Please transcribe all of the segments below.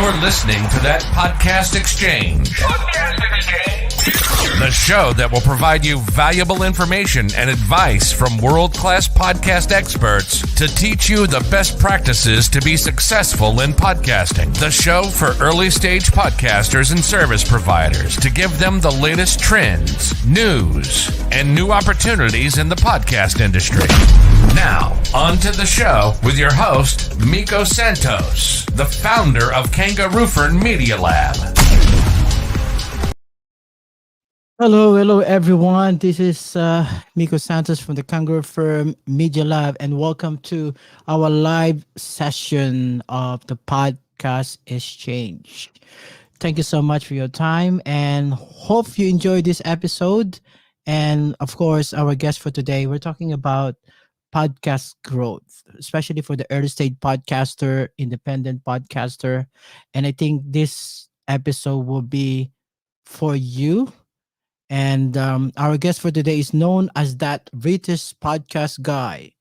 You're listening to that Podcast Exchange. The show that will provide you valuable information and advice from world-class podcast experts to teach you the best practices to be successful in podcasting. The show for early-stage podcasters and service providers to give them the latest trends, news, and new opportunities in the podcast industry. Now, on to the show with your host, Miko Santos, the founder of Kangaroo Fern Media Lab. Hello, everyone. This is Miko Santos from the Kangaroo Firm Media Lab, and welcome to our live session of the Podcast Exchange. Thank you so much for your time, and hope you enjoyed this episode. And of course, our guest for today, we're talking about podcast growth, especially for the early stage podcaster, independent podcaster. And I think this episode will be for you. And our guest for today is known as that British podcast guy.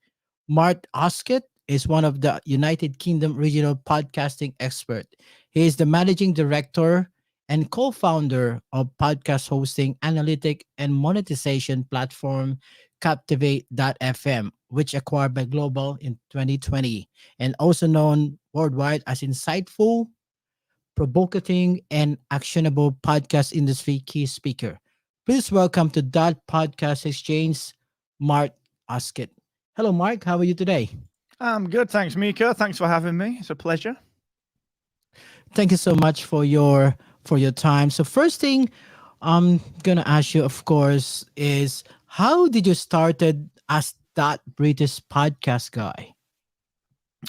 Mark Asquith is one of the United Kingdom regional podcasting expert. He is the managing director and co-founder of podcast hosting, analytic, and monetization platform Captivate.fm, which acquired by Global in 2020, and also known worldwide as insightful, provocative, and actionable podcast industry key speaker. Please welcome to that Podcast Exchange, Mark Asquith. Hello, Mark. How are you today? I'm good, thanks, Miko. Thanks for having me. It's a pleasure. Thank you so much for your time. So first thing I'm gonna ask you, of course, is how did you started as that British podcast guy?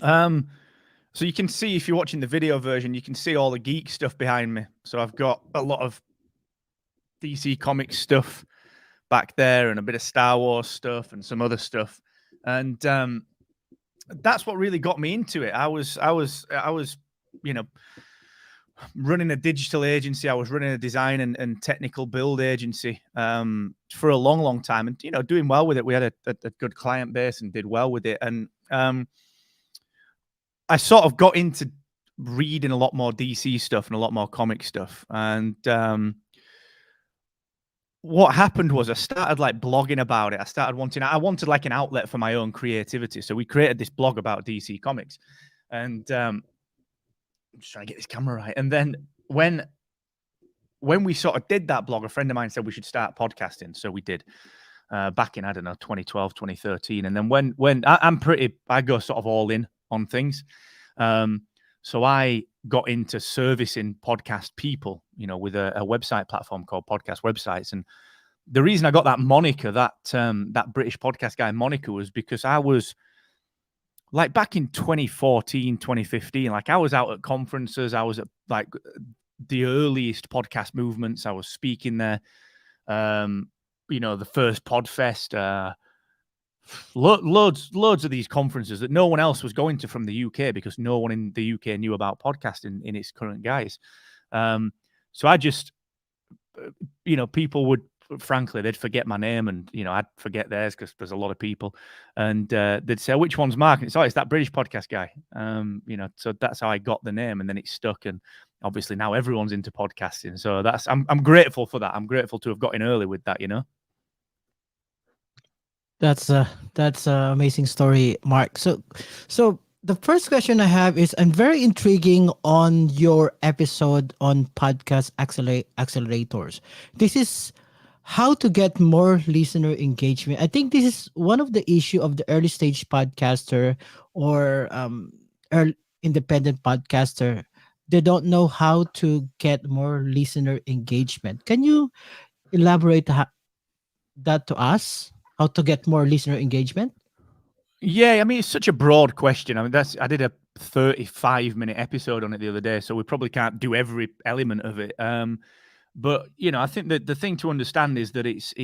So you can see, if you're watching the video version, you can see all the geek stuff behind me. So I've got a lot of DC Comics stuff back there and a bit of Star Wars stuff and some other stuff. And that's what really got me into it. I was, running a digital agency. I was running a design and technical build agency for a long time, and doing well with it. We had a good client base and did well with it. And I sort of got into reading a lot more DC stuff and a lot more comic stuff. And what happened was I started like blogging about it. I wanted like an outlet for my own creativity. So we created this blog about DC Comics, and I'm just trying to get this camera right. And then when we sort of did that blog, a friend of mine said we should start podcasting. So we did back in, 2012, 2013. And then when I go sort of all in on things. So I got into servicing podcast people, with a website platform called Podcast Websites. And the reason I got that moniker, that British podcast guy moniker, was because I was like back in 2014, 2015, like I was out at conferences. I was at like the earliest podcast movements. I was speaking there. The first Podfest, loads of these conferences that no one else was going to from the UK, because no one in the UK knew about podcasting in its current guise. So I just, people would, frankly, they'd forget my name, and I'd forget theirs because there's a lot of people, and they'd say, "Which one's Mark?" And it's that British podcast guy. So that's how I got the name, and then it stuck. And obviously now everyone's into podcasting. So I'm grateful for that. I'm grateful to have got in early with that. That's an amazing story, Mark. So the first question I have is, I'm very intriguing on your episode on podcast accelerators. This is how to get more listener engagement. I think this is one of the issue of the early stage podcaster or early independent podcaster. They don't know how to get more listener engagement. Can you elaborate that to us? How to get more listener engagement? Yeah, I mean, it's such a broad question. I mean, I did a 35-minute episode on it the other day, so we probably can't do every element of it. But I think that the thing to understand is that it's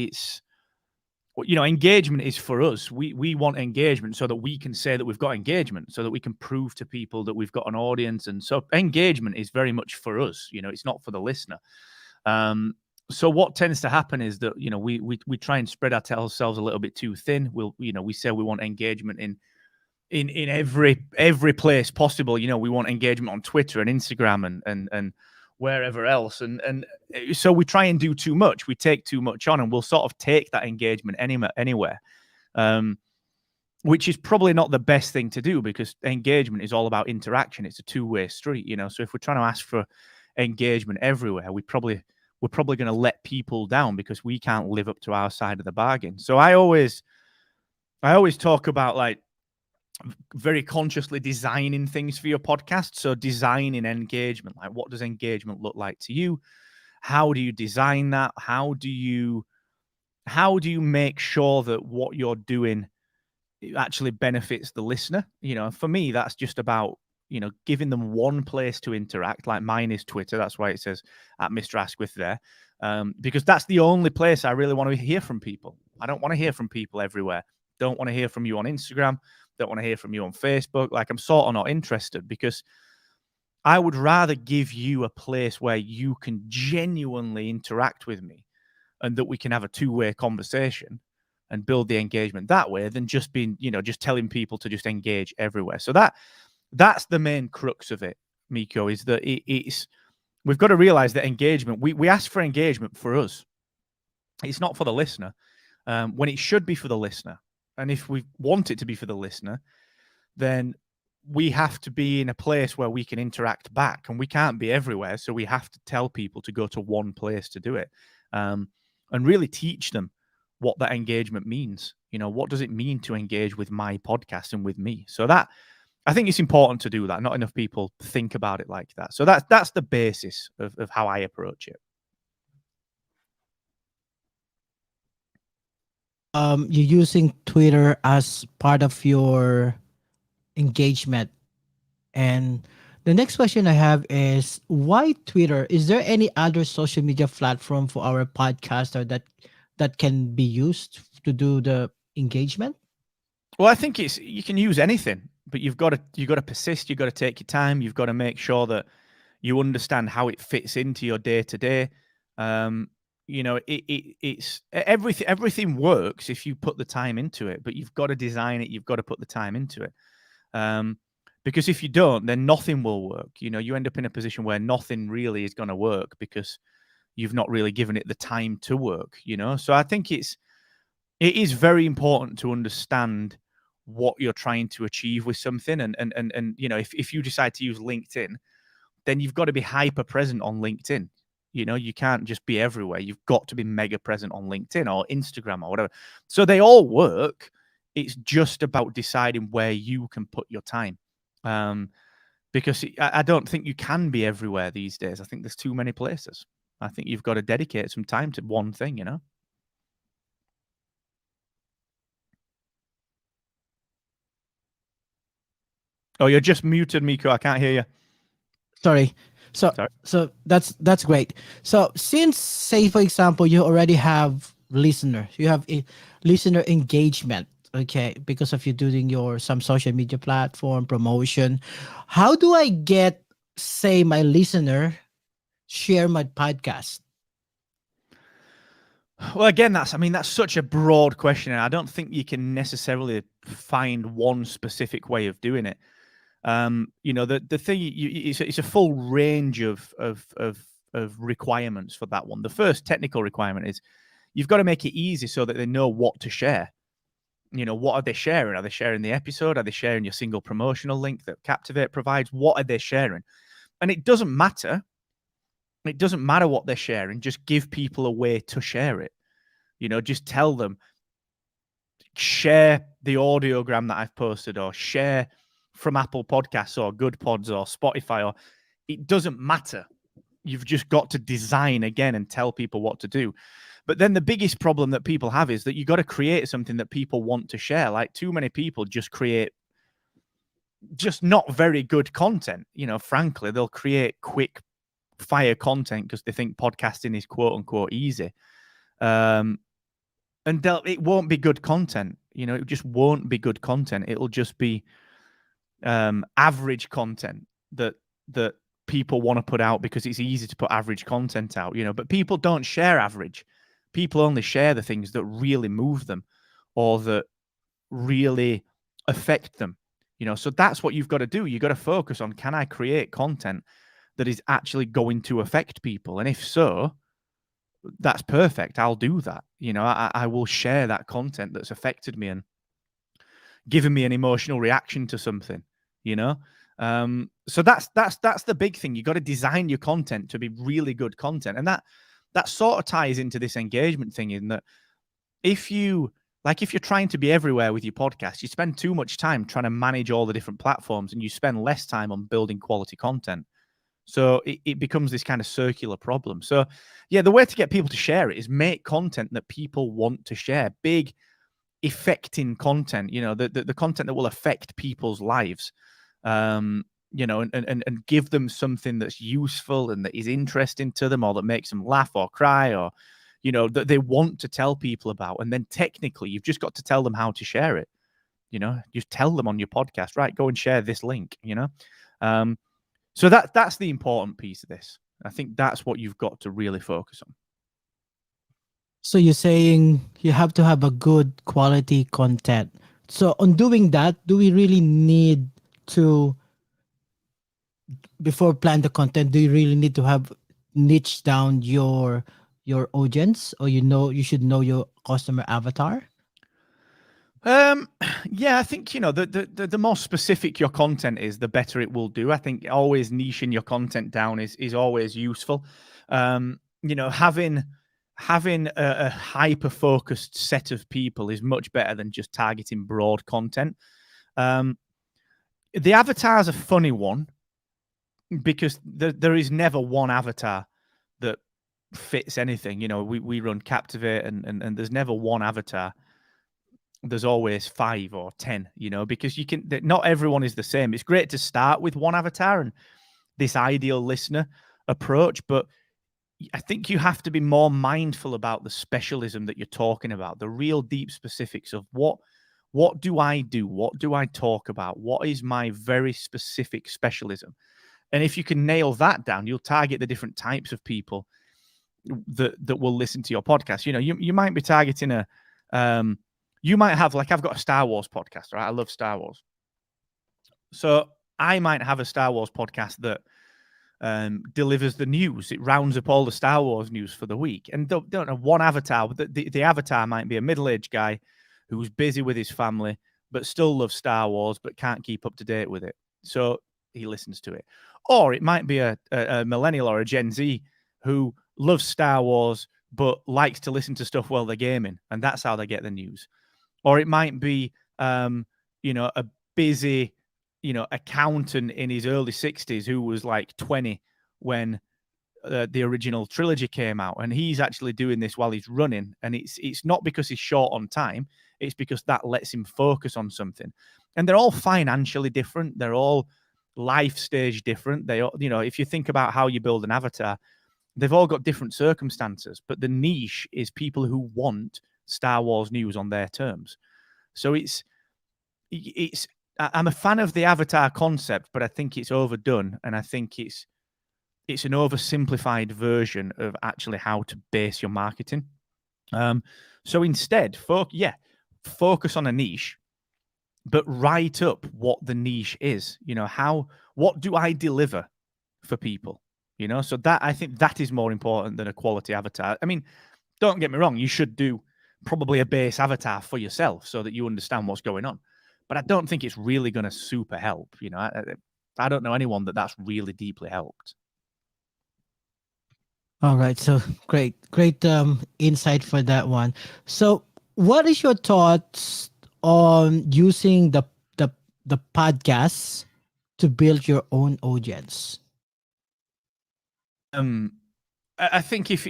engagement is for us. We want engagement so that we can say that we've got engagement, so that we can prove to people that we've got an audience. And so engagement is very much for us. It's not for the listener. So what tends to happen is that we try and spread ourselves a little bit too thin. We say we want engagement in every place possible. You know, we want engagement on Twitter and Instagram and wherever else. And so we try and do too much. We take too much on, and we'll sort of take that engagement anywhere. Which is probably not the best thing to do, because engagement is all about interaction. It's a two-way street, you know. So if we're trying to ask for engagement everywhere, we're probably going to let people down because we can't live up to our side of the bargain. So I always talk about, like, very consciously designing things for your podcast. So designing engagement, like, what does engagement look like to you? How do you design that? How do you make sure that what you're doing actually benefits the listener? You know, for me, that's just about, you know, giving them one place to interact. Like, mine is Twitter. That's why it says at Mr. Asquith there, because that's the only place I really want to hear from people. I don't want to hear from people everywhere. Don't want to hear from you on Instagram. Don't want to hear from you on Facebook. Like, I'm sort of not interested, because I would rather give you a place where you can genuinely interact with me and that we can have a two-way conversation and build the engagement that way, than just being, you know, just telling people to just engage everywhere. So that's the main crux of it, Miko, is that it's we've got to realize that engagement, we ask for engagement for us. It's not for the listener, when it should be for the listener. And if we want it to be for the listener, then we have to be in a place where we can interact back, and we can't be everywhere. So we have to tell people to go to one place to do it, and really teach them what that engagement means. You know, what does it mean to engage with my podcast and with me? So that, I think it's important to do that. Not enough people think about it like that. So that's the basis of how I approach it. You're using Twitter as part of your engagement. And the next question I have is, why Twitter? Is there any other social media platform for our podcaster that can be used to do the engagement? Well, I think you can use anything, but you've got to persist. You've got to take your time. You've got to make sure that you understand how it fits into your day to day. You know, it's everything works if you put the time into it, but you've got to design it. You've got to put the time into it. Because if you don't, then nothing will work. You know, you end up in a position where nothing really is going to work because you've not really given it the time to work, you know? So I think it is very important to understand what you're trying to achieve with something. And you know, if you decide to use LinkedIn, then you've got to be hyper present on LinkedIn. You know, you can't just be everywhere. You've got to be mega present on LinkedIn or Instagram or whatever. So they all work. It's just about deciding where you can put your time. Because I don't think you can be everywhere these days. I think there's too many places. I think you've got to dedicate some time to one thing, you know? Oh, you're just muted, Miko. I can't hear you. Sorry. So that's great. So since, say, for example, you already have listener, you have a listener engagement, okay, because of you doing some social media platform promotion, how do I get, say, my listener share my podcast? Well, again, that's such a broad question, and I don't think you can necessarily find one specific way of doing it. You know, the thing, it's a full range of requirements for that one. The first technical requirement is you've got to make it easy so that they know what to share. You know, what are they sharing? Are they sharing the episode? Are they sharing your single promotional link that Captivate provides? What are they sharing? And it doesn't matter. It doesn't matter what they're sharing. Just give people a way to share it. You know, just tell them, share the audiogram that I've posted, or share from Apple Podcasts or Good Pods or Spotify, or it doesn't matter. You've just got to design again and tell people what to do. But then the biggest problem that people have is that you got to create something that people want to share. Like, too many people just create just not very good content. You know, frankly, they'll create quick fire content because they think podcasting is quote unquote easy. And it won't be good content. You know, it just won't be good content. It'll just be average content that people want to put out because it's easy to put average content out, you know. But people don't share average. People only share the things that really move them or that really affect them. So that's what you've got to do. You've got to focus on, can I create content that is actually going to affect people? And if so, that's perfect. I'll do that. I will share that content that's affected me and given me an emotional reaction to something, so that's the big thing. You got to design your content to be really good content. And that sort of ties into this engagement thing, in that if you're trying to be everywhere with your podcast, you spend too much time trying to manage all the different platforms and you spend less time on building quality content. So it becomes this kind of circular problem. So yeah, the way to get people to share it is make content that people want to share. Big, affecting content, the content that will affect people's lives, and give them something that's useful and that is interesting to them, or that makes them laugh or cry, or that they want to tell people about. And then technically you've just got to tell them how to share it. Just tell them on your podcast, right, go and share this link. So that's the important piece of this. I think that's what you've got to really focus on. So you're saying you have to have a good quality content. So on doing that, do we really need to, before plan the content, do you really need to have niche down your audience, or you should know your customer avatar? Yeah, I think the more specific your content is, the better it will do. I think always niching your content down is always useful. Having a hyper-focused set of people is much better than just targeting broad content. The avatar is a funny one, because there is never one avatar that fits anything. We run Captivate, and there's never one avatar. There's always 5 or 10, because not everyone is the same. It's great to start with one avatar and this ideal listener approach, but I think you have to be more mindful about the specialism that you're talking about, the real deep specifics of what do I do? What do I talk about? What is my very specific specialism? And if you can nail that down, you'll target the different types of people that will listen to your podcast. You might be targeting you might have, like, I've got a Star Wars podcast, right? I love Star Wars. So I might have a Star Wars podcast that delivers the news. It rounds up all the Star Wars news for the week. And don't have one avatar. The avatar might be a middle-aged guy who's busy with his family, but still loves Star Wars, but can't keep up to date with it. So he listens to it. Or it might be a millennial or a Gen Z who loves Star Wars, but likes to listen to stuff while they're gaming. And that's how they get the news. Or it might be, a busy, accountant in his early 60s who was like 20 when the original trilogy came out, and he's actually doing this while he's running. And it's not because he's short on time, it's because that lets him focus on something. And they're all financially different, they're all life stage different. They all, if you think about how you build an avatar, they've all got different circumstances, but the niche is people who want Star Wars news on their terms. So I'm a fan of the avatar concept, but I think it's overdone, and I think it's an oversimplified version of actually how to base your marketing. So instead, focus on a niche, but write up what the niche is. What do I deliver for people? So that, I think that is more important than a quality avatar. I mean, don't get me wrong, you should do probably a base avatar for yourself so that you understand what's going on. But I don't think it's really going to super help. I don't know anyone that's really deeply helped. All right, so great insight for that one. So what is your thoughts on using the podcasts to build your own audience? I think if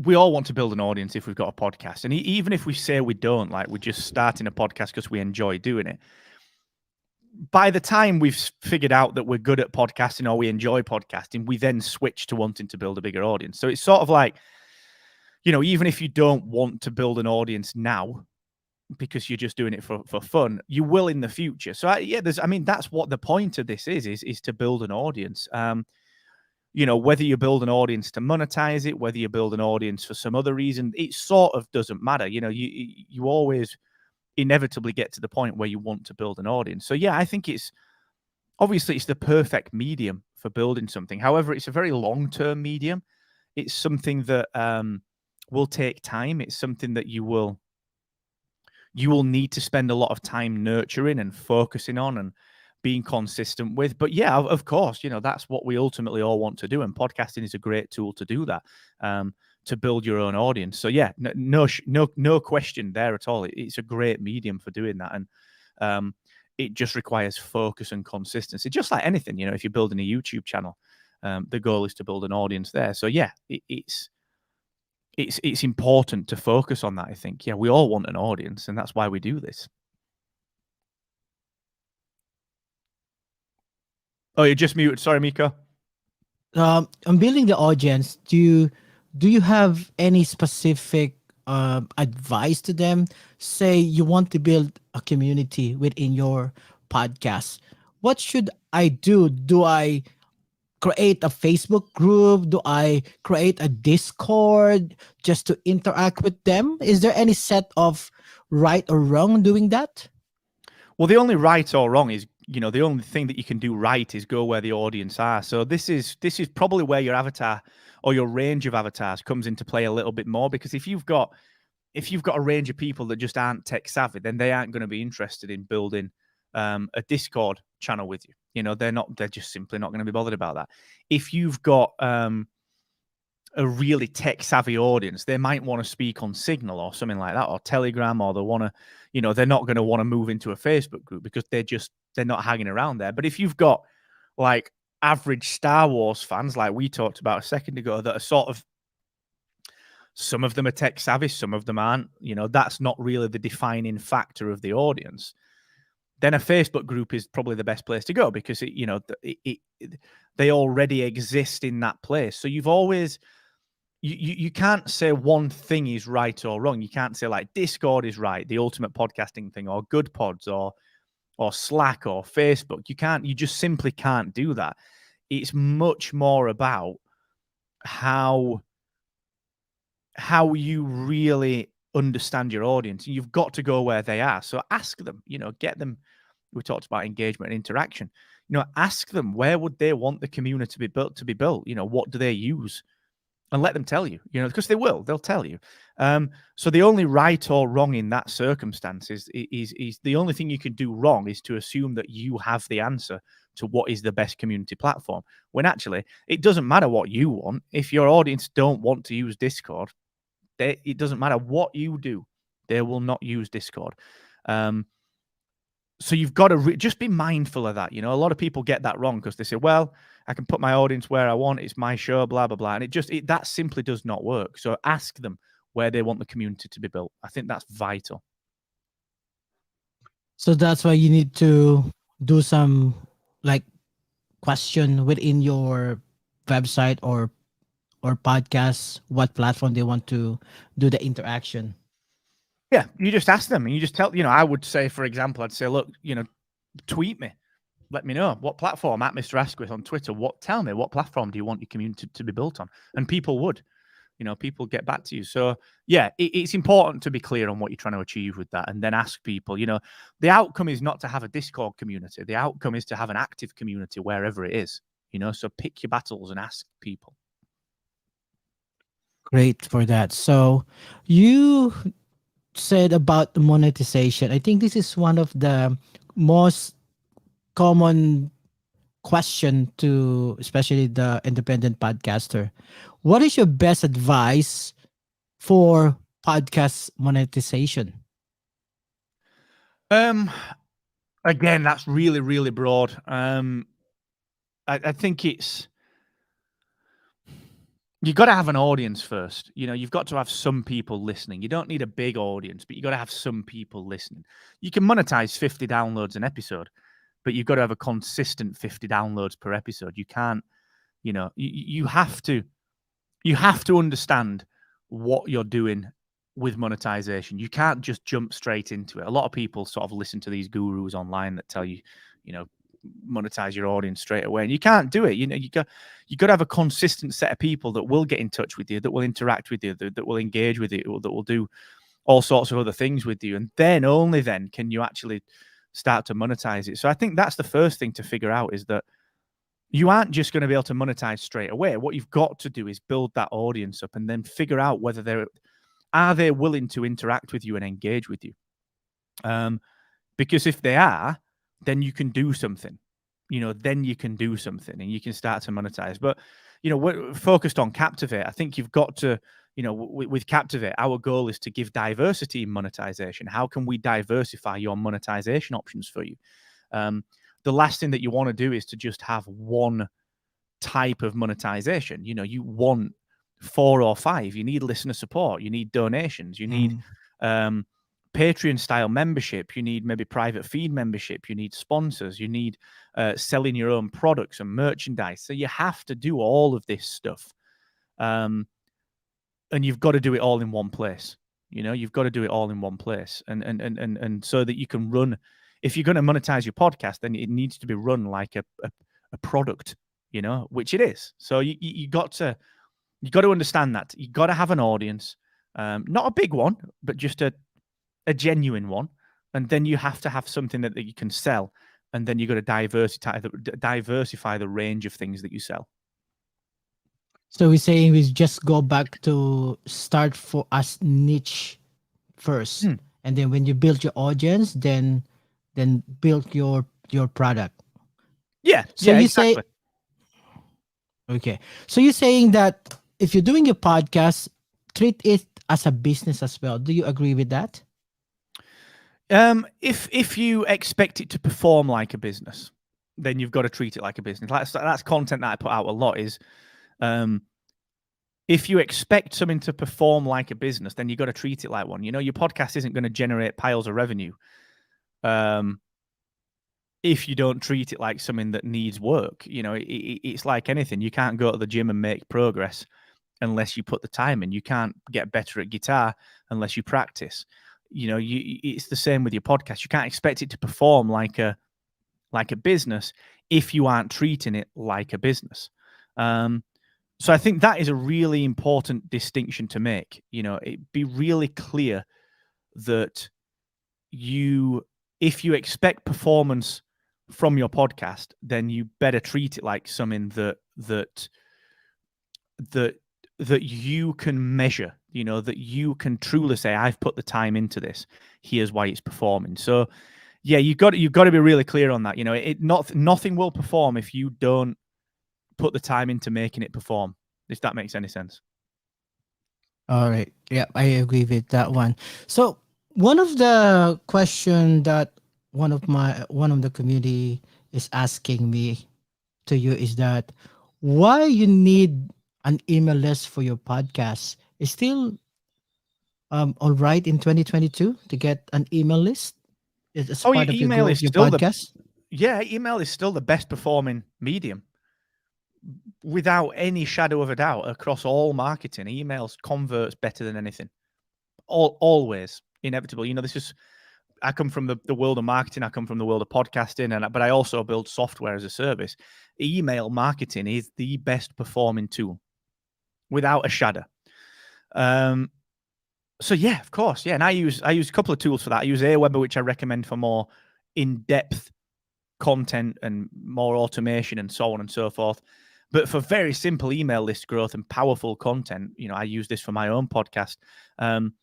we all want to build an audience if we've got a podcast, and even if we say we don't, like, we're just starting a podcast because we enjoy doing it, by the time we've figured out that we're good at podcasting or we enjoy podcasting, we then switch to wanting to build a bigger audience. So it's sort of like, even if you don't want to build an audience now because you're just doing it for fun, you will in the future. So that's what the point of this is to build an audience. Whether you build an audience to monetize it, whether you build an audience for some other reason, it sort of doesn't matter. You always, inevitably get to the point where you want to build an audience. So yeah, I think it's the perfect medium for building something. However, it's a very long-term medium. It's something that will take time. It's something that you will need to spend a lot of time nurturing and focusing on and being consistent with. But yeah, of course, that's what we ultimately all want to do. And podcasting is a great tool to do that, to build your own audience. So yeah, no question there at all. It's a great medium for doing that. And it just requires focus and consistency, just like anything. If you're building a YouTube channel, the goal is to build an audience there. So yeah, it's important to focus on that. I think, yeah, we all want an audience, and that's why we do this. Oh, you're just muted. Sorry, Miko. I'm building the audience. Do you have any specific advice to them? Say you want to build a community within your podcast. What should I do? Do I create a Facebook group? Do I create a Discord just to interact with them? Is there any set of right or wrong doing that? Well, the only right or wrong is, the only thing that you can do right is go where the audience are. So this is probably where your avatar or your range of avatars comes into play a little bit more, because if you've got a range of people that just aren't tech savvy, then they aren't going to be interested in building a Discord channel with you. They're just simply not going to be bothered about that. If you've got a really tech savvy audience, they might want to speak on Signal or something like that, or Telegram, or they want to, they're not going to want to move into a Facebook group because they're not hanging around there. But if you've got like average Star Wars fans, like we talked about a second ago, that are sort of, some of them are tech savvy, some of them aren't, that's not really the defining factor of the audience, then a Facebook group is probably the best place to go, because they already exist in that place. So you've always, you can't say one thing is right or wrong. You can't say like Discord is right, the ultimate podcasting thing, or Good Pods, or Slack, or Facebook. You just simply can't do that. It's much more about how you really understand your audience. You've got to go where they are. So ask them, get them. We talked about engagement and interaction. Ask them, where would they want the community to be built? What do they use? And let them tell you, because they'll tell you. So the only right or wrong in that circumstance is the only thing you can do wrong is to assume that you have the answer to what is the best community platform, when actually it doesn't matter what you want. If your audience don't want to use Discord, it doesn't matter what you do, they will not use Discord. So you've got to just be mindful of that. A lot of people get that wrong because they say, well, I can put my audience where I want. It's my show, blah, blah, blah. And that simply does not work. So ask them where they want the community to be built. I think that's vital. So that's why you need to do some like question within your website or podcast, what platform they want to do the interaction. Yeah, you just ask them, and you just tell, I would say, for example, I'd say, look, tweet me. Let me know what platform, at Mr. Asquith on Twitter. Tell me, what platform do you want your community to be built on? And people would, people get back to you. So yeah, it's important to be clear on what you're trying to achieve with that, and then ask people. The outcome is not to have a Discord community. The outcome is to have an active community wherever it is. So pick your battles and ask people. Great for that. So you said about the monetization. I think this is one of the most common question to especially the independent podcaster. What is your best advice for podcast monetization? Again, that's really, really broad. I think you've got to have an audience first. You've got to have some people listening. You don't need a big audience, but you've got to have some people listening. You can monetize 50 downloads an episode, but you've got to have a consistent 50 downloads per episode. You can't, you have to understand what you're doing with monetization. You can't just jump straight into it. A lot of people sort of listen to these gurus online that tell you, monetize your audience straight away, and you can't do it. You got to have a consistent set of people that will get in touch with you, that will interact with you, that will engage with you, that will do all sorts of other things with you. And then only then can you actually start to monetize it. So I think that's the first thing to figure out, is that you aren't just going to be able to monetize straight away. What you've got to do is build that audience up and then figure out whether are they willing to interact with you and engage with you. Because if they are, then you can do something. Then you can do something and you can start to monetize. But we're focused on Captivate. I think you've got to, with Captivate, our goal is to give diversity in monetization. How can we diversify your monetization options for you? The last thing that you want to do is to just have one type of monetization. You want 4 or 5. You need listener support. You need donations. You need Patreon style membership. You need maybe private feed membership. You need sponsors. You need selling your own products and merchandise. So you have to do all of this stuff. And you've got to do it all in one place. You've got to do it all in one place. And so that you can run, if you're going to monetize your podcast, then it needs to be run like a product, which it is. So you got to understand that. You got to have an audience, not a big one, but just a genuine one. And then you have to have something that you can sell. And then you've got to diversify the range of things that you sell. So we're saying we just go back to start for us niche first. And then when you build your audience, then build your product. Yeah. So you exactly. say, okay. So you're saying that if you're doing a podcast, treat it as a business as well. Do you agree with that? If you expect it to perform like a business, then you've got to treat it like a business. That's content that I put out a lot is, if you expect something to perform like a business, then you've got to treat it like one. Your podcast isn't going to generate piles of revenue if you don't treat it like something that needs work. It's like anything. You can't go to the gym and make progress unless you put the time in. You can't get better at guitar unless you practice. It's the same with your podcast. You can't expect it to perform like a business if you aren't treating it like a business. So I think that is a really important distinction to make. Be really clear that if you expect performance from your podcast, then you better treat it like something that you can measure. That you can truly say, I've put the time into this. Here's why it's performing. So, yeah, you've got to be really clear on that. Nothing will perform if you don't put the time into making it perform, if that makes any sense. All right. Yeah, I agree with that one. So one of the question that one of the community is asking me to you is that why you need an email list for your podcast. Is still all right in 2022 to get an email list as part of your podcast? Email is still the best performing medium. Without any shadow of a doubt, across all marketing, emails converts better than anything. Always, inevitable. I come from the world of marketing. I come from the world of podcasting, but I also build software as a service. Email marketing is the best performing tool, without a shadow. So yeah, of course, yeah. And I use a couple of tools for that. I use Aweber, which I recommend for more in-depth content and more automation and so on and so forth. But for very simple email list growth and powerful content, I use this for my own podcast. And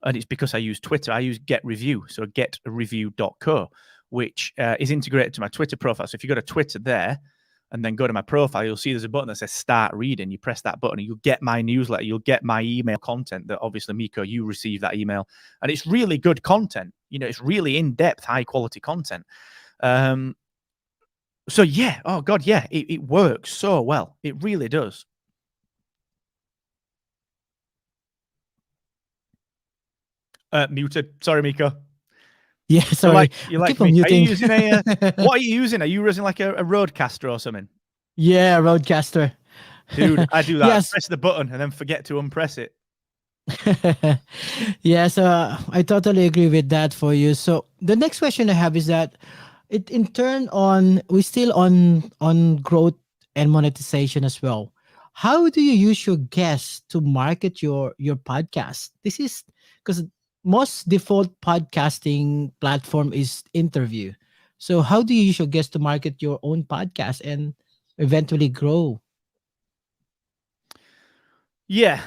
it's because I use Twitter. I use Get Review. So getreview.co, which is integrated to my Twitter profile. So if you go to Twitter there and then go to my profile, you'll see there's a button that says start reading. You press that button and you'll get my newsletter. You'll get my email content that obviously, Miko, you receive that email. And it's really good content. It's really in-depth, high-quality content. So yeah, oh God, yeah, it works so well. It really does. Muted. Sorry, Miko. Yeah, sorry. You like me. Are you using what are you using? Are you using like a Rodecaster or something? Yeah, Rodecaster. Dude, I do that. Yes. Press the button and then forget to unpress it. Yeah, so I totally agree with that for you. So the next question I have is that we're still on growth and monetization as well. How do you use your guests to market your podcast? This is because most default podcasting platform is interview. So how do you use your guests to market your own podcast and eventually grow? Yeah,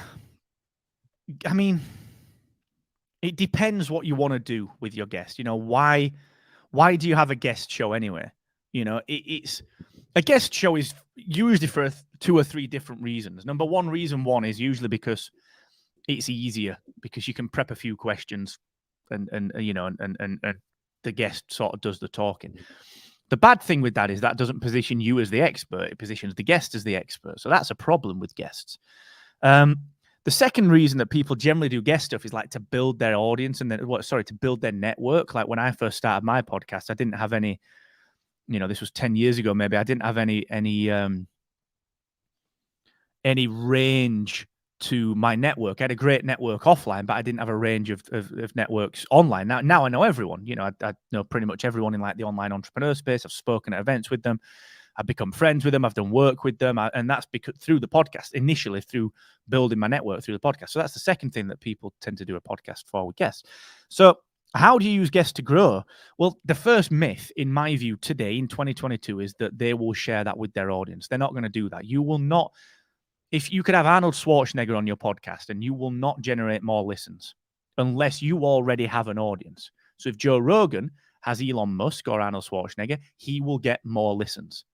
I mean, it depends what you want to do with your guest. Why do you have a guest show anyway? It's a guest show is usually for two or three different reasons. Number one, reason one is usually because it's easier because you can prep a few questions and the guest sort of does the talking. The bad thing with that is that doesn't position you as the expert; it positions the guest as the expert. So that's a problem with guests. The second reason that people generally do guest stuff is like to build their audience and then to build their network. Like when I first started my podcast, I didn't have any, this was 10 years ago, maybe I didn't have any range to my network. I had a great network offline, but I didn't have a range of networks online. Now I know everyone. I know pretty much everyone in like the online entrepreneur space. I've spoken at events with them. I've become friends with them. I've done work with them. And that's because through the podcast, initially through building my network through the podcast. So that's the second thing that people tend to do a podcast for with guests. So how do you use guests to grow? Well, the first myth, in my view, today in 2022 is that they will share that with their audience. They're not going to do that. You will not. If you could have Arnold Schwarzenegger on your podcast and you will not generate more listens unless you already have an audience. So if Joe Rogan has Elon Musk or Arnold Schwarzenegger, he will get more listens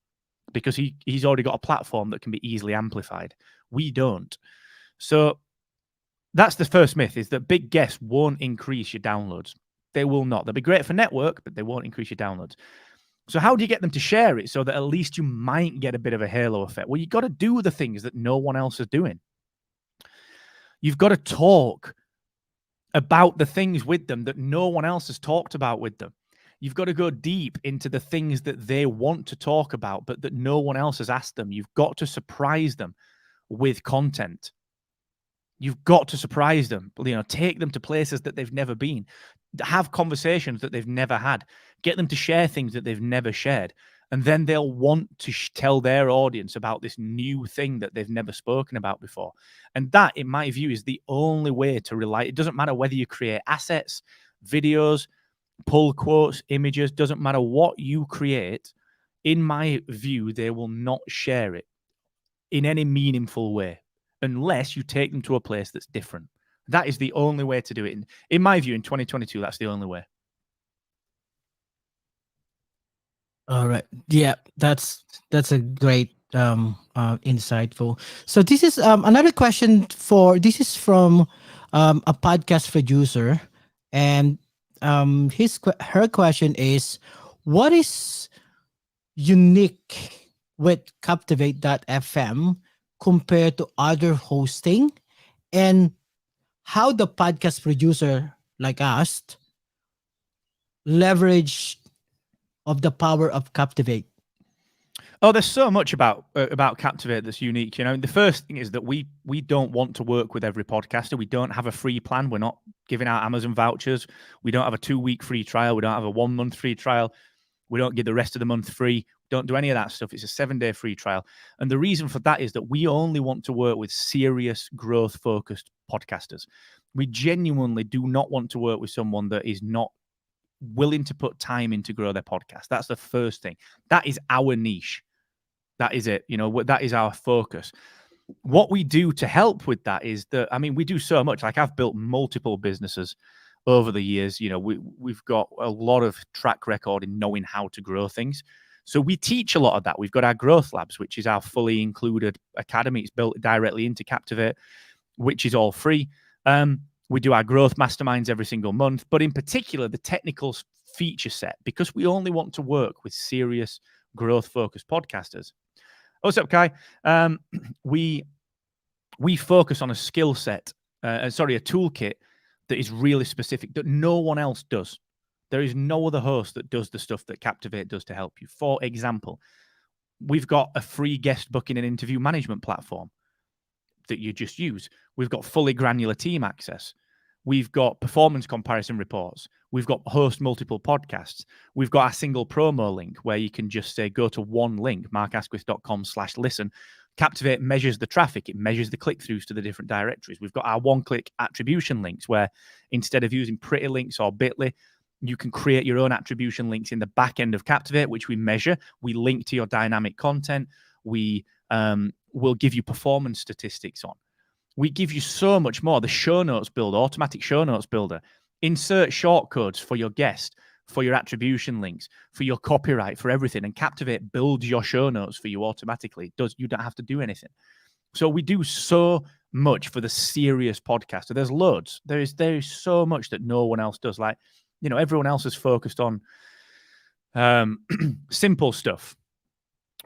because he's already got a platform that can be easily amplified. We don't. So that's the first myth, is that big guests won't increase your downloads. They will not. They'll be great for network, but they won't increase your downloads. So how do you get them to share it so that at least you might get a bit of a halo effect? Well, you've got to do the things that no one else is doing. You've got to talk about the things with them that no one else has talked about with them. You've got to go deep into the things that they want to talk about, but that no one else has asked them. You've got to surprise them with content. You've got to surprise them, take them to places that they've never been, have conversations that they've never had, get them to share things that they've never shared. And then they'll want to tell their audience about this new thing that they've never spoken about before. And that, in my view, is the only way to rely. It doesn't matter whether you create assets, videos, pull quotes, images, doesn't matter what you create. In my view, they will not share it in any meaningful way unless you take them to a place that's different. That is the only way to do it. In my view, in 2022, that's the only way. All right. Yeah, that's a great insightful. So this is another question this is from a podcast producer, and her question is, what is unique with Captivate.fm compared to other hosting, and how the podcast producer like us leverage of the power of Captivate? Oh, there's so much about Captivate that's unique. The first thing is that we don't want to work with every podcaster. We don't have a free plan. We're not giving out Amazon vouchers. We don't have a 2-week free trial. We don't have a 1-month free trial. We don't give the rest of the month free. Don't do any of that stuff. It's a 7-day free trial. And the reason for that is that we only want to work with serious growth-focused podcasters. We genuinely do not want to work with someone that is not willing to put time in to grow their podcast. That's the first thing. That is our niche. That is it. That is our focus. What we do to help with that is that, we do so much. Like, I've built multiple businesses over the years. We've got a lot of track record in knowing how to grow things. So we teach a lot of that. We've got our growth labs, which is our fully included academy. It's built directly into Captivate, which is all free. We do our growth masterminds every single month, but in particular, the technical feature set, because we only want to work with serious growth-focused podcasters. What's up, Kai? We focus on a skill set, a toolkit that is really specific, that no one else does. There is no other host that does the stuff that Captivate does to help you. For example, we've got a free guest booking and interview management platform that you just use. We've got fully granular team access. We've got performance comparison reports. We've got host multiple podcasts. We've got a single promo link where you can just say, go to one link, markasquith.com/listen, Captivate measures the traffic. It measures the click-throughs to the different directories. We've got our one-click attribution links, where instead of using pretty links or Bitly, you can create your own attribution links in the back end of Captivate, which we measure. We link to your dynamic content. We will give you performance statistics on. We give you so much more. The show notes builder, automatic show notes builder, insert shortcodes for your guest, for your attribution links, for your copyright, for everything. And Captivate builds your show notes for you automatically. You don't have to do anything. So we do so much for the serious podcaster. There's loads. There is so much that no one else does. Like, everyone else is focused on simple stuff.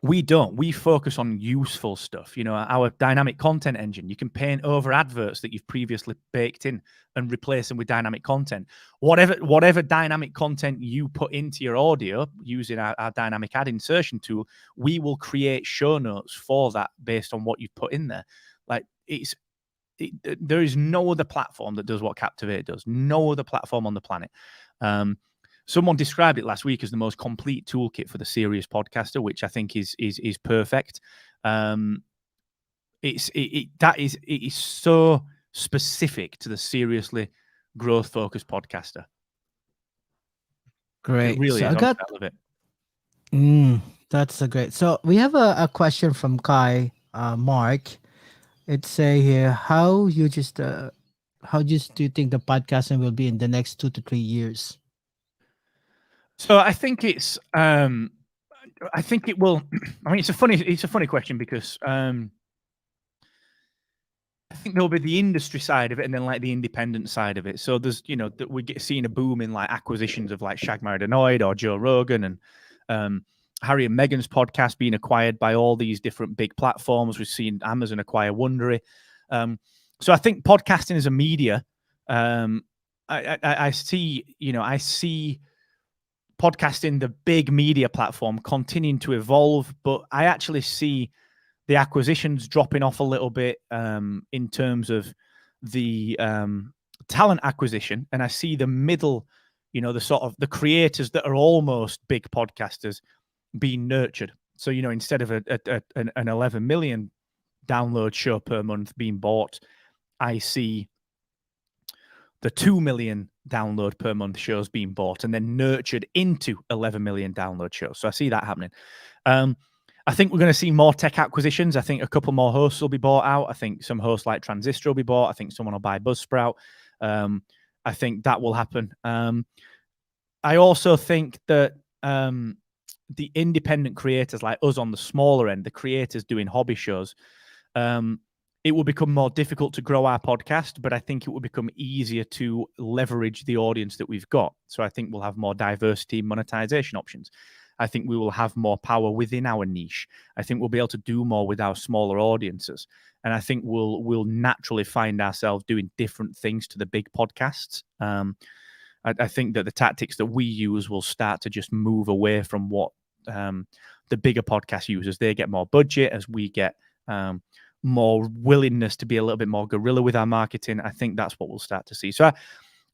We don't. We focus on useful stuff. Our dynamic content engine, you can paint over adverts that you've previously baked in and replace them with dynamic content. Whatever dynamic content you put into your audio using our dynamic ad insertion tool, we will create show notes for that based on what you've put in there. Like, there is no other platform that does what Captivate does. No other platform on the planet. Someone described it last week as the most complete toolkit for the serious podcaster, which I think is perfect. It is so specific to the seriously growth focused podcaster. Great. It really So is. I got I love it. that's a great. So we have a question from Kai, Mark. It's say here, how do you think the podcasting will be in the next 2 to 3 years? So I think it's I think it will. I mean, it's a funny question because I think there'll be the industry side of it and then like the independent side of it. So there's that we get seeing a boom in like acquisitions of like Shag Married Annoyed or Joe Rogan and Harry and Meghan's podcast being acquired by all these different big platforms. We've seen Amazon acquire Wondery. So I think podcasting as a media, I see podcasting, the big media platform, continuing to evolve, but I actually see the acquisitions dropping off a little bit in terms of the talent acquisition, and I see the middle, the sort of the creators that are almost big podcasters being nurtured. So instead of an 11 million download show per month being bought, I see the 2 million download per month shows being bought and then nurtured into 11 million download shows. So I see that happening. I think we're going to see more tech acquisitions. I think a couple more hosts will be bought out. I think some hosts like Transistor will be bought. I think someone will buy Buzzsprout. I think that will happen. I also think that the independent creators like us on the smaller end, the creators doing hobby shows, it will become more difficult to grow our podcast, but I think it will become easier to leverage the audience that we've got. So I think we'll have more diversity monetization options. I think we will have more power within our niche. I think we'll be able to do more with our smaller audiences. And I think we'll naturally find ourselves doing different things to the big podcasts. I think that the tactics that we use will start to just move away from what the bigger podcast users. They get more budget as we get more willingness to be a little bit more guerrilla with our marketing. I think that's what we'll start to see. So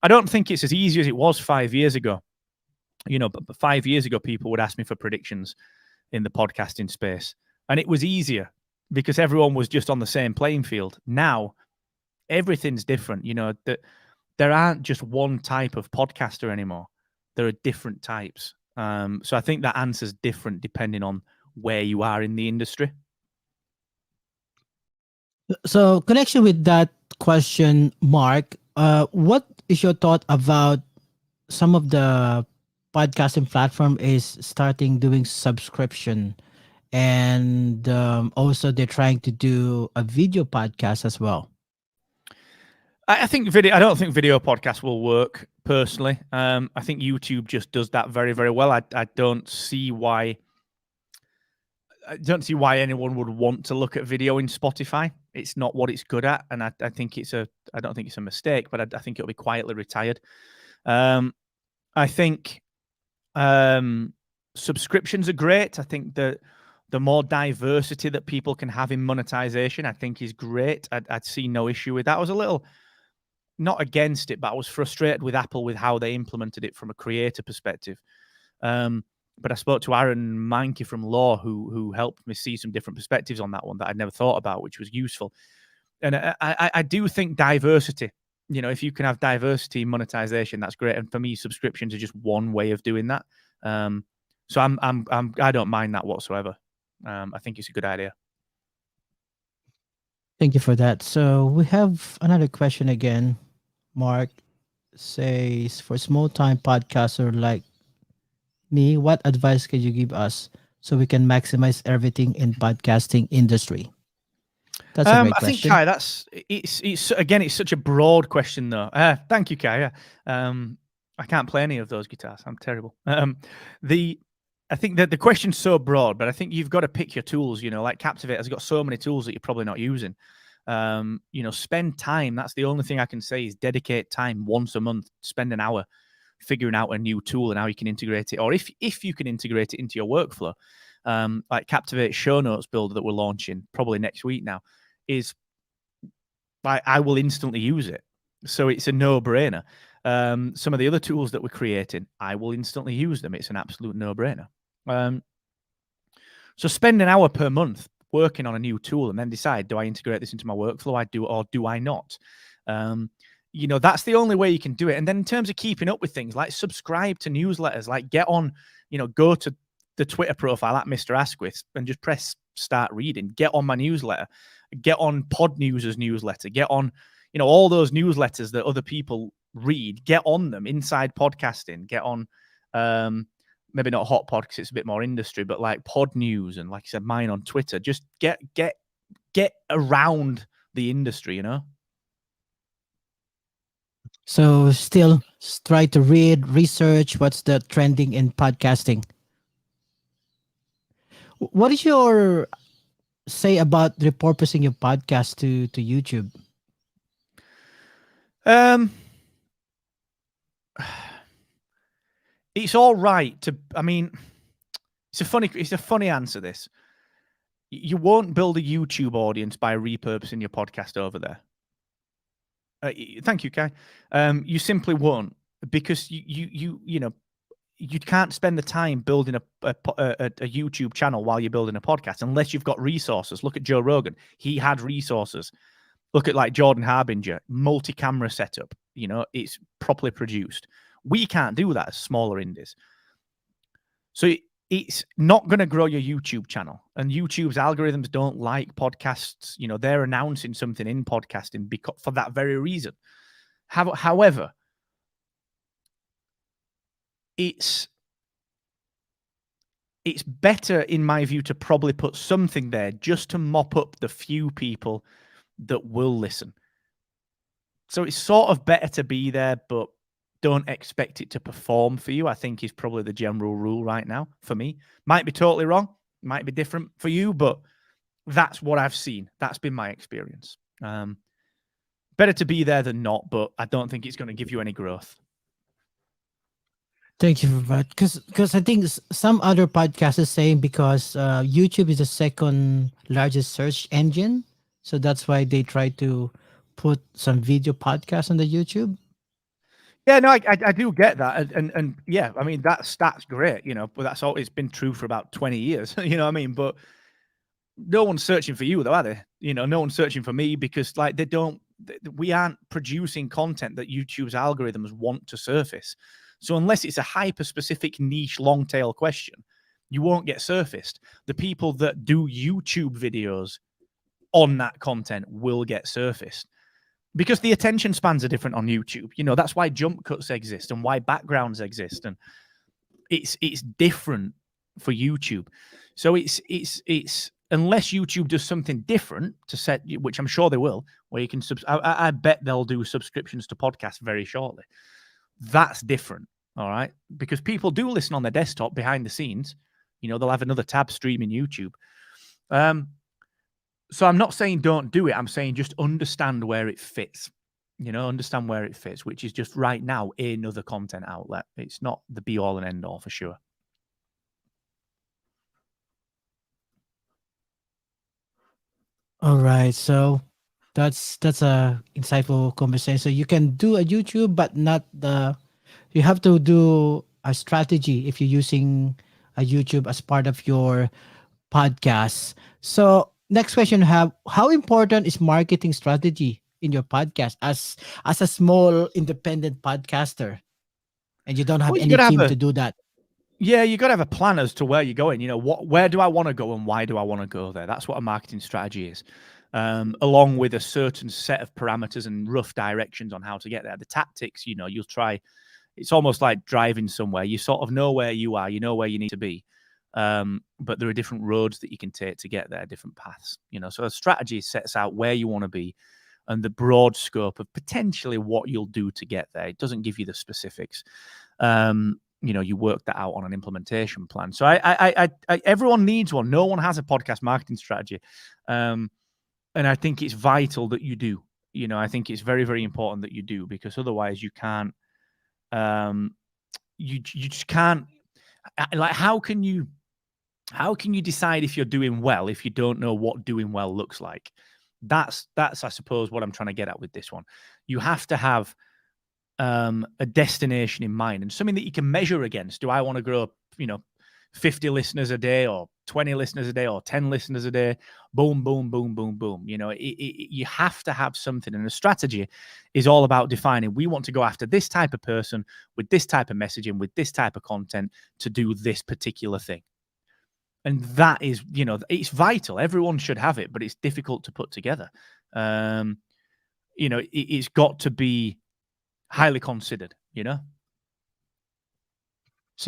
I don't think it's as easy as it was 5 years ago. But 5 years ago, people would ask me for predictions in the podcasting space. And it was easier because everyone was just on the same playing field. Now, everything's different. That there aren't just one type of podcaster anymore. There are different types. So I think that answer's different depending on where you are in the industry. So, connection with that question, Mark, what is your thought about some of the podcasting platform is starting doing subscription, and also they're trying to do a video podcast as well? I think video. I don't think video podcasts will work personally. I think YouTube just does that very, very well. I don't see why. I don't see why anyone would want to look at video in Spotify. It's not what it's good at, and I think I don't think it's a mistake, but I think it'll be quietly retired. I think subscriptions are great. I think that the more diversity that people can have in monetization, I think is great. I'd see no issue with that. I was a little not against it, but I was frustrated with Apple with how they implemented it from a creator perspective. But I spoke to Aaron Mankey from Law, who helped me see some different perspectives on that one that I'd never thought about, which was useful. And I do think diversity, if you can have diversity in monetization, that's great. And for me, subscriptions are just one way of doing that. So I don't mind that whatsoever. I think it's a good idea. Thank you for that. So we have another question again. Mark says, for small-time podcaster like me, what advice can you give us so we can maximize everything in podcasting industry? That's a great I think, question. Kai, it's such a broad question, though. Thank you, Kai. I can't play any of those guitars. I'm terrible. I think that the question's so broad, but I think you've got to pick your tools. Like Captivate has got so many tools that you're probably not using. Spend time. That's the only thing I can say is dedicate time once a month. Spend an hour figuring out a new tool and how you can integrate it, or if you can integrate it into your workflow. Like Captivate show notes builder that we're launching probably next week now is I will instantly use it. So it's a no-brainer. Some of the other tools that we're creating, I will instantly use them. It's an absolute no-brainer. So spend an hour per month working on a new tool and then decide, do I integrate this into my workflow? Or do I not? That's the only way you can do it. And then in terms of keeping up with things, like subscribe to newsletters, like get on, go to the Twitter profile at Mr. Asquith and just press start reading. Get on my newsletter. Get on Pod News's newsletter. Get on, all those newsletters that other people read. Get on them. Inside Podcasting. Get on, maybe not Hot Pod because it's a bit more industry, but like Pod News and like I said, mine on Twitter. Just get around the industry, So still try to research what's the trending in podcasting. What is your say about repurposing your podcast to YouTube? It's all right to. I mean, it's a funny answer. This you won't build a YouTube audience by repurposing your podcast over there. Thank you, Kai. You simply won't, because you can't spend the time building a YouTube channel while you're building a podcast unless you've got resources. Look at Joe Rogan. He had resources. Look at like Jordan Harbinger, multi-camera setup. It's properly produced. We can't do that as smaller indies. So it's not going to grow your YouTube channel. And YouTube's algorithms don't like podcasts. They're announcing something in podcasting for that very reason. However, it's better, in my view, to probably put something there just to mop up the few people that will listen. So it's sort of better to be there, but don't expect it to perform for you, I think is probably the general rule right now for me. Might be totally wrong, might be different for you, but that's what I've seen. That's been my experience. Better to be there than not, but I don't think it's going to give you any growth. Thank you for that. Because I think some other podcasts are saying because YouTube is the second largest search engine. So that's why they try to put some video podcasts on the YouTube. Yeah, no, I do get that. And yeah, I mean, that's great, but that's all, it's been true for about 20 years, you know what I mean? But no one's searching for you though, are they? No one's searching for me because like we aren't producing content that YouTube's algorithms want to surface. So unless it's a hyper-specific niche long-tail question, you won't get surfaced. The people that do YouTube videos on that content will get surfaced because the attention spans are different on YouTube. That's why jump cuts exist and why backgrounds exist. And it's different for YouTube. So it's unless YouTube does something different to set, which I'm sure they will, where you can, I bet they'll do subscriptions to podcasts very shortly. That's different, all right? Because people do listen on their desktop behind the scenes. They'll have another tab streaming YouTube. So I'm not saying don't do it. I'm saying just understand where it fits. Understand where it fits, which is just right now another content outlet. It's not the be-all and end-all for sure. All right, so that's a insightful conversation. So you can do a YouTube, but not you have to do a strategy if you're using YouTube as part of your podcast. So next question, have how important is marketing strategy in your podcast as a small independent podcaster, and you don't have Well, you any got to have team a to do that? you got to have a plan as to where you're going. Where do I want to go and why do I want to go there? That's what a marketing strategy is, along with a certain set of parameters and rough directions on how to get there. The tactics, you'll try. It's almost like driving somewhere. You sort of know where you are, you know where you need to be, but there are different roads that you can take to get there, different paths. So a strategy sets out where you want to be and the broad scope of potentially what you'll do to get there. It doesn't give you the specifics. You work that out on an implementation plan. So everyone needs one. No one has a podcast marketing strategy, and I think it's vital that you do. I think it's very, very important that you do, because otherwise you can't. You just can't. Like, how can you decide if you're doing well if you don't know what doing well looks like? That's I suppose what I'm trying to get at with this one. You have to have a destination in mind and something that you can measure against. Do I want to grow, 50 listeners a day or 20 listeners a day or 10 listeners a day? Boom, boom, boom, boom, boom. You have to have something. And the strategy is all about defining, we want to go after this type of person with this type of messaging, with this type of content to do this particular thing. And that is, it's vital. Everyone should have it, but it's difficult to put together. It's got to be highly considered, So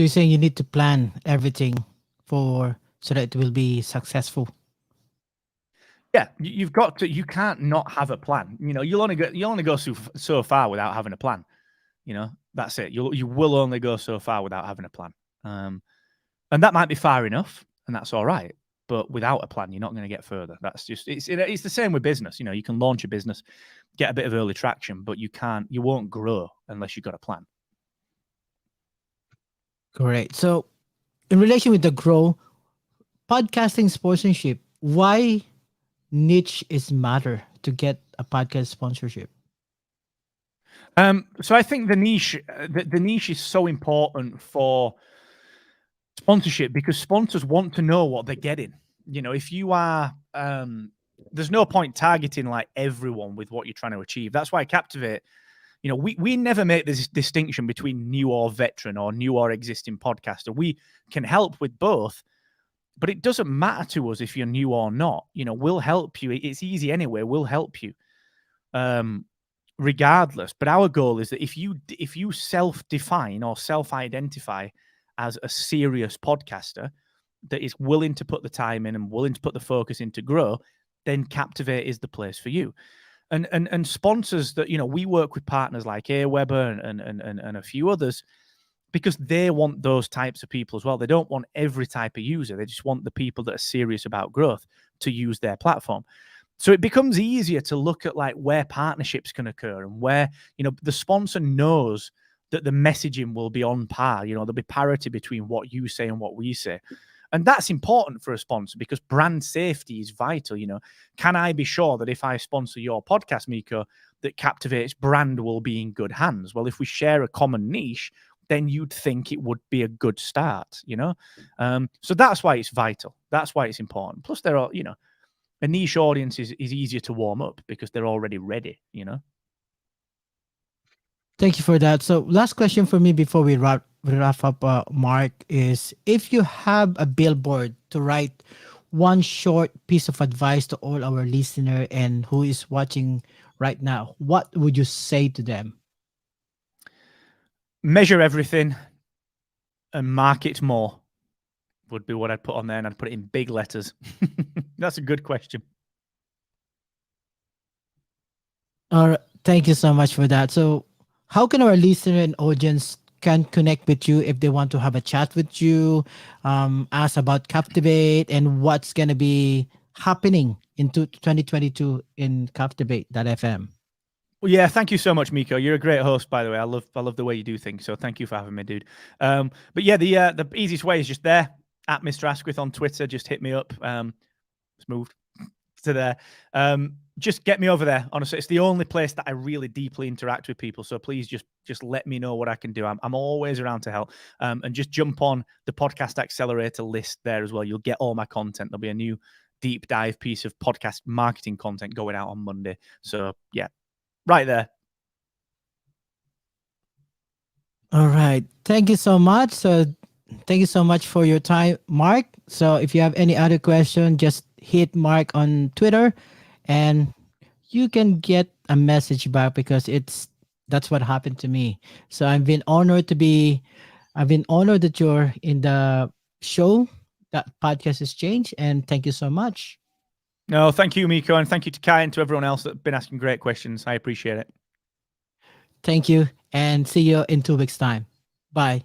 you're saying you need to plan everything so that it will be successful. Yeah, you've got to. You can't not have a plan. You'll only go so far without having a plan. That's it. You will only go so far without having a plan. And that might be far enough, and that's all right. But without a plan, you're not going to get further. That's just it's the same with business. You can launch a business, get a bit of early traction, but you won't grow unless you've got a plan. Correct. So in relation with the Growh, podcasting sponsorship, why niche is matter to get a podcast sponsorship? So I think the niche is so important for sponsorship because sponsors want to know what they're getting. If you are, there's no point targeting like everyone with what you're trying to achieve. That's why Captivate, we never make this distinction between new or veteran or new or existing podcaster. We can help with both, but it doesn't matter to us if you're new or not. We'll help you. It's easy anyway. We'll help you, regardless. But our goal is that if you self-define or self-identify as a serious podcaster that is willing to put the time in and willing to put the focus in to grow, then Captivate is the place for you. And sponsors that, we work with partners like Aweber and a few others because they want those types of people as well. They don't want every type of user. They just want the people that are serious about growth to use their platform. So it becomes easier to look at like where partnerships can occur and where, the sponsor knows that the messaging will be on par. There'll be parity between what you say and what we say. And that's important for a sponsor because brand safety is vital. Can I be sure that if I sponsor your podcast, Miko, that Captivate's brand will be in good hands? Well, if we share a common niche, then you'd think it would be a good start, So that's why it's vital. That's why it's important. Plus, there are, a niche audience is easier to warm up because they're already ready, Thank you for that. So last question for me before we wrap up, Mark, is if you have a billboard to write one short piece of advice to all our listener and who is watching right now, what would you say to them? Measure everything and market more would be what I'd put on there, and I'd put it in big letters. That's a good question. All right. Thank you so much for that. So how can our listener and audience can connect with you if they want to have a chat with you, ask about Captivate and what's going to be happening in 2022 in Captivate.fm? Well, yeah, thank you so much, Miko. You're a great host, by the way. I love the way you do things. So thank you for having me, dude. But yeah, the easiest way is just there at Mr. Asquith on Twitter. Just hit me up. It's moved. to there. Just get me over there. Honestly, it's the only place that I really deeply interact with people. So please just let me know what I can do. I'm always around to help. And just jump on the Podcast Accelerator list there as well. You'll get all my content. There'll be a new deep dive piece of podcast marketing content going out on Monday. So yeah, right there. All right. Thank you so much. So thank you so much for your time, Mark. So if you have any other question, just hit Mark on Twitter and you can get a message back because that's what happened to me. So I've been honored that you're in the show that Podcast Exchange, and thank you so much. No, thank you, Miko, and thank you to Kai and to everyone else that's been asking great questions. I appreciate it. Thank you, and see you in 2 weeks' time. Bye.